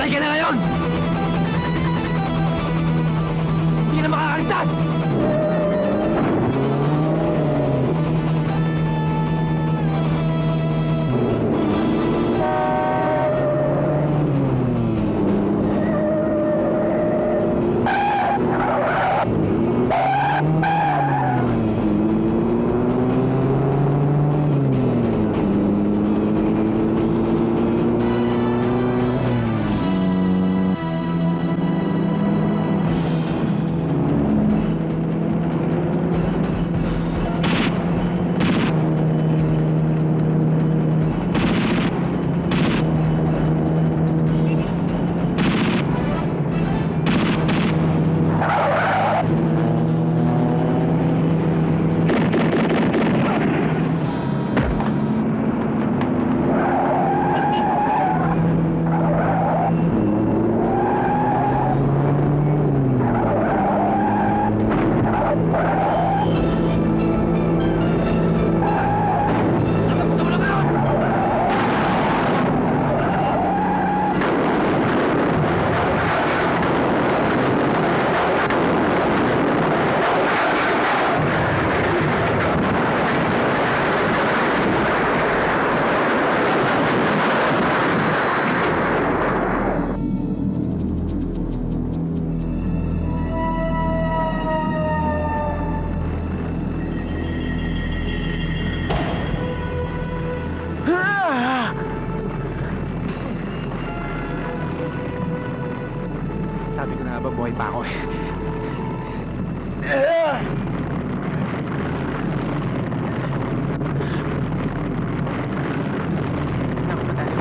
Patay ka na ngayon! Hindi ka na makakagtas! Sabi ko na nga ba, buhay pa ako eh. Naku pa tayo.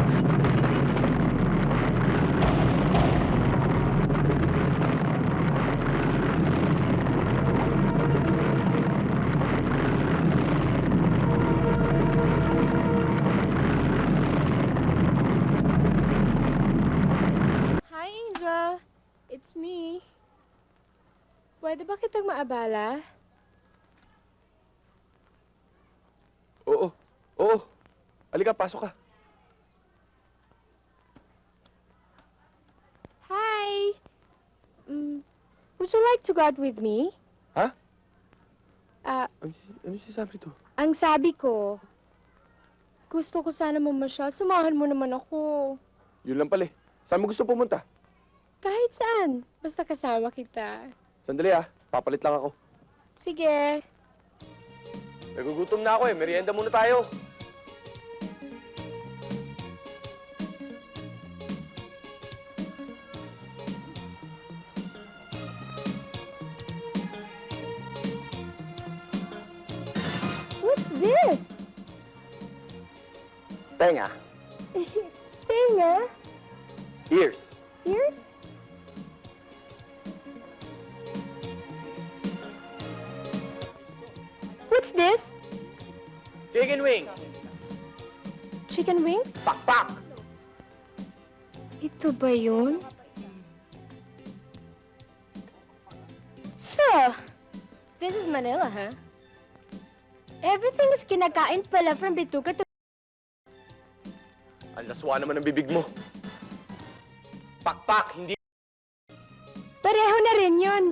Hi, Angel. It's me. Pwede ba kitang maabala? Oo. Oo. Halika, pasok ka. Hi! Would you like to go out with me? Ha? Ah, Ano sinasabi to? ang sabi ko, gusto ko sana mamasyal. Sumahan mo naman ako. Yun lang pala eh. Saan mo gusto pumunta? Kahit saan. Basta kasama kita. Sandali ah. Papalit lang ako. Sige. Nagugutom na ako eh. Merienda muna tayo. What's this? Tenga. Tenga? Ears. Ears? What's this? Chicken wing. Chicken wings? Pakpak. Ito ba yun? So, this is Manila, huh? Everything is kinakain pala from Bituka to... Ang laswa naman ng bibig mo. Pakpak, hindi... Pareho na rin yun.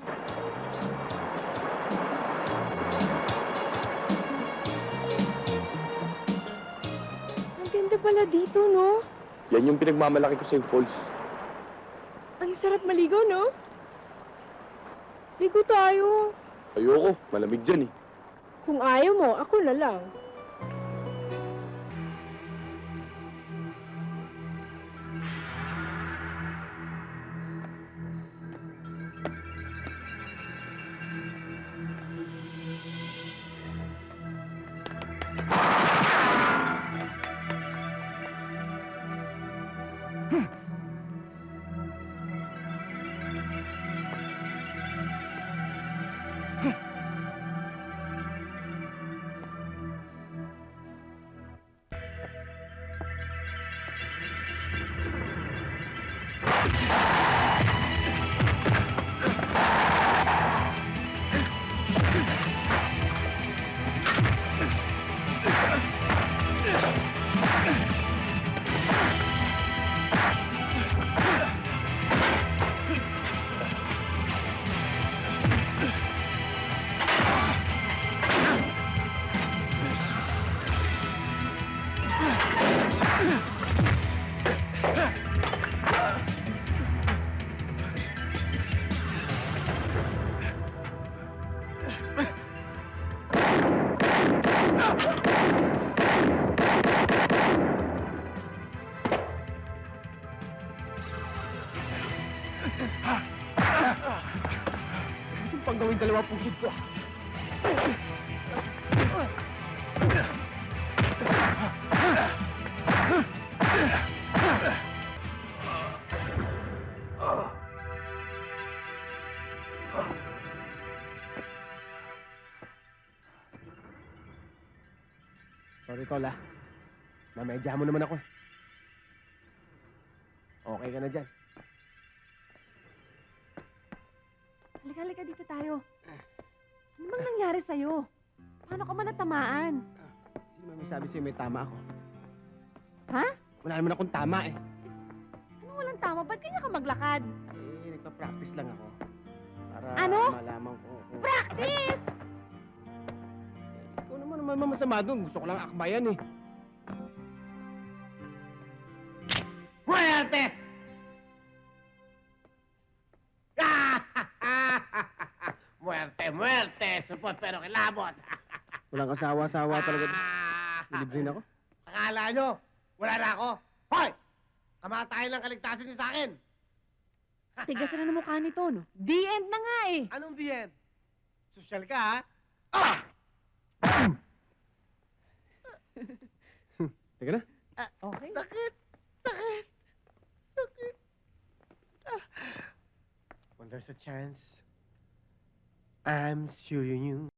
Ang ganda pala dito, no? Yan yung pinagmamalaki ko sa Falls. Ang sarap maligo, no? Ligo tayo. Ayoko, malamig dyan eh. Kung ayaw mo, ako na lang. Gusto pang gawin dalawang pusod ko. Sorry, Tol, ah. Namedya mo naman ako, eh. Okay ka na dyan. Halika, halika dito tayo. Ano bang nangyari sa'yo? Paano ka man natamaan? Sino may sabi sa'yo may tama ako? Ha? Wala naman akong tama, eh. Ano walang tama? Ba't ganyan ka maglakad? Nagpa-practice lang ako. Para Ano? malaman ko kung... Practice! Ikaw naman masama doon. Gusto ko lang akbayan, eh. Muerte! Muerte, muerte! Supot pero kilabot! Walang asawa-asawa talaga. Libre na ako. Akala nyo, wala na ako. Hoy! Kamatayan lang kaligtasan niyo sa akin! Tigas na ng mukha nito, no? The end na nga eh. Anong the end? Sosyal ka, ha? Ah! Teka na. Okay. Sakit! Sakit! Sakit! When there's a chance, I'm sure you knew.